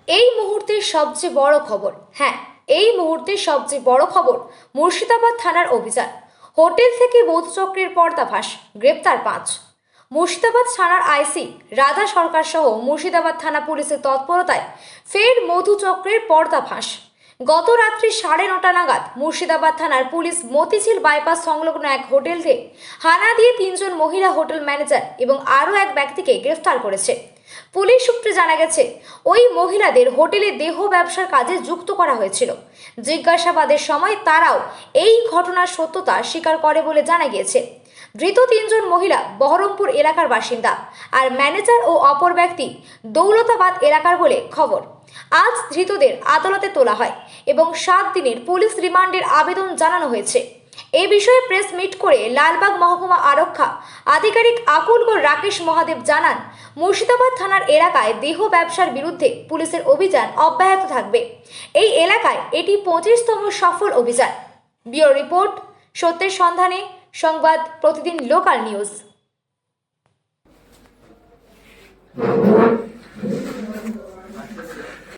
এই মুহূর্তের সবচেয়ে বড় খবর, হ্যাঁ, এই মুহূর্তের সবচেয়ে বড় খবর, মুর্শিদাবাদ থানার অভিযান। হোটেল থেকে মধুচক্রের পর্দাফাঁস, গ্রেপ্তার 5। মুর্শিদাবাদ থানার আইসি রাধা সরকার সহ মুর্শিদাবাদ থানা পুলিশের তৎপরতায় ফের মধুচক্রের পর্দাফাঁস। গত রাত্রি 9:30 নাগাদ মুর্শিদাবাদ থানার পুলিশ মতিঝিল বাইপাস সংলগ্ন এক হোটেলে হানা দিয়ে 3 জন মহিলা হোটেল ম্যানেজার এবং আরও এক ব্যক্তিকে গ্রেফতার করেছে। পুলিশ সূত্রে জানা গেছে, ওই মহিলাদের হোটেলে দেহ ব্যবসার কাজে যুক্ত করা হয়েছিল। জিজ্ঞাসাবাদের সময় তারাও এই ঘটনার সত্যতা স্বীকার করে বলে জানা গিয়েছে। ধৃত 3 জন মহিলা বহরমপুর এলাকার বাসিন্দা, আর ম্যানেজার ও অপর ব্যক্তি দৌলতাবাদ এলাকার বলে খবর। আজ ধৃতদের আদালতে তোলা হয় এবং 7 দিনের পুলিশ রিমান্ডের আবেদন জানানো হয়েছে। এই বিষয়ে প্রেস মিট করে লালবাগ মহকুমা আরক্ষা আধিকারিক আকুলগড় রাকেশ মহাদেব জানান, মুর্শিদাবাদ থানার এলাকায় দেহ ব্যবসার বিরুদ্ধে পুলিশের অভিযান অব্যাহত থাকবে। এই এলাকায় এটি 25তম সফল অভিযান। ব্যুরো রিপোর্ট, সত্যের সন্ধানে, সংবাদ প্রতিদিন লোকাল নিউজ।